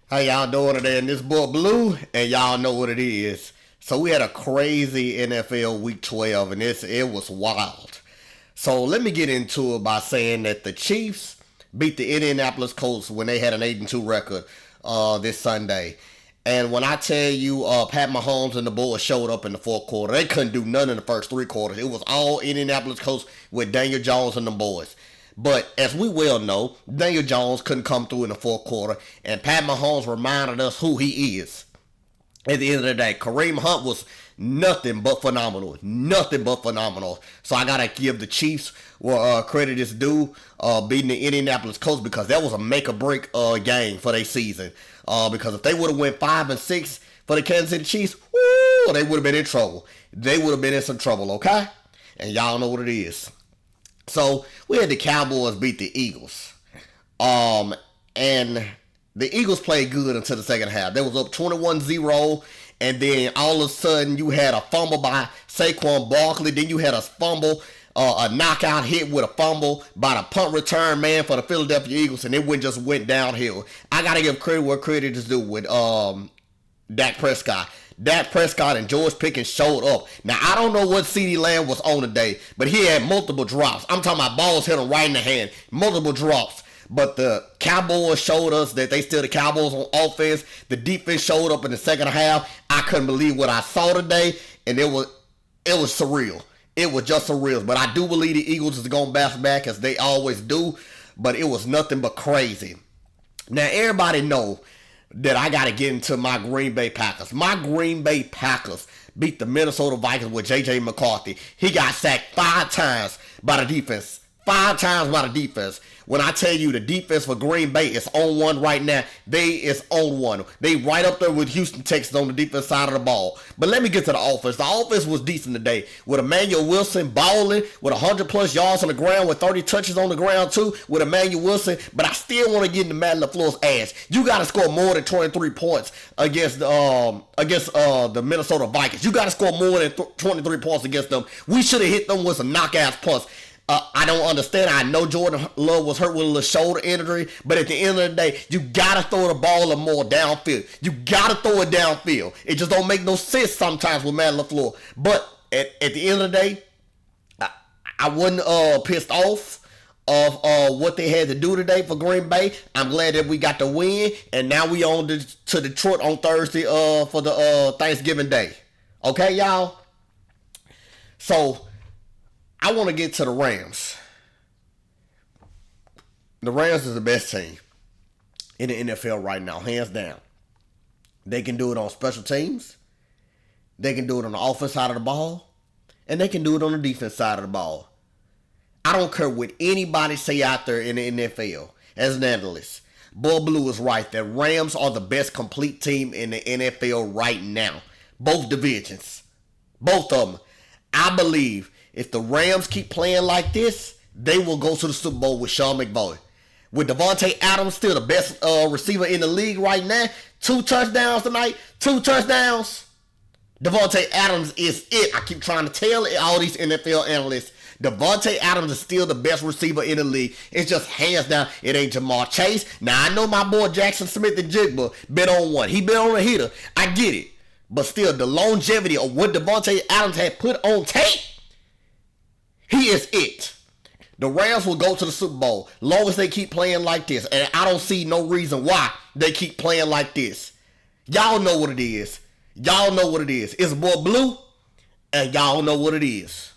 How y'all doing today? And this boy Blue, and y'all know what it is. So we had a crazy NFL Week 12, and it was wild. So let me get into it by saying that the Chiefs beat the Indianapolis Colts when they had an 8-2 record this Sunday. And when I tell you Pat Mahomes and the boys showed up in the fourth quarter, they couldn't do none in the first three quarters. It was all Indianapolis Colts with Daniel Jones and the boys. But as we well know, Daniel Jones couldn't come through in the fourth quarter, and Pat Mahomes reminded us who he is. At the end of the day, Kareem Hunt was nothing but phenomenal. Nothing but phenomenal. So I got to give the Chiefs credit is due beating the Indianapolis Colts because that was a make-or-break game for their season. Because if they would have went 5-6 for the Kansas City Chiefs, woo, they would have been in trouble. They would have been in some trouble, okay? And y'all know what it is. So we had the Cowboys beat the Eagles. And the Eagles played good until the second half. They was up 21-0, and then all of a sudden you had a fumble by Saquon Barkley. Then you had a fumble, a knockout hit with a fumble by the punt return man for the Philadelphia Eagles, and it just went downhill. I got to give credit where credit is due with Dak Prescott. Dak Prescott and George Pickens showed up. Now, I don't know what CeeDee Lamb was on today, but he had multiple drops. I'm talking about balls hit him right in the hand. Multiple drops. But the Cowboys showed us that they still the Cowboys on offense. The defense showed up in the second half. I couldn't believe what I saw today, and it was surreal. It was just surreal. But I do believe the Eagles is going to bounce back as they always do. But it was nothing but crazy. Now, everybody know that I got to get into my Green Bay Packers. My Green Bay Packers beat the Minnesota Vikings with J.J. McCarthy. He got sacked 5 times by the defense. 5 times by the defense. When I tell you the defense for Green Bay is on one right now, they is on one. They right up there with Houston Texans on the defense side of the ball. But let me get to the offense. The offense was decent today with Emmanuel Wilson balling with 100-plus yards on the ground with 30 touches on the ground too with Emmanuel Wilson. But I still want to get into Matt LaFleur's ass. You got to score more than 23 points against the Minnesota Vikings. You got to score more than 23 points against them. We should have hit them with some knockout punts. I don't understand. I know Jordan Love was hurt with a little shoulder injury, but at the end of the day, you gotta throw the ball more downfield. You gotta throw it downfield. It just don't make no sense sometimes with Matt LaFleur. But at the end of the day, I wasn't pissed off of what they had to do today for Green Bay. I'm glad that we got the win, and now we on to Detroit on Thursday for the Thanksgiving Day. Okay, y'all. So I want to get to the Rams. The Rams is the best team in the NFL right now, hands down. They can do it on special teams. They can do it on the offense side of the ball. And they can do it on the defense side of the ball. I don't care what anybody say out there in the NFL as an analyst. Boy Blue is right. The Rams are the best complete team in the NFL right now. Both divisions. Both of them. I believe if the Rams keep playing like this, they will go to the Super Bowl with Sean McVay. With Davante Adams still the best receiver in the league right now. 2 touchdowns tonight. 2 touchdowns. Davante Adams is it. I keep trying to tell all these NFL analysts. Davante Adams is still the best receiver in the league. It's just hands down. It ain't Jamar Chase. Now, I know my boy Jackson Smith and Jigba been on one. He been on a hitter. I get it. But still, the longevity of what Davante Adams had put on tape, he is it. The Rams will go to the Super Bowl long as they keep playing like this. And I don't see no reason why they keep playing like this. Y'all know what it is. Y'all know what it is. It's boy Blue, and y'all know what it is.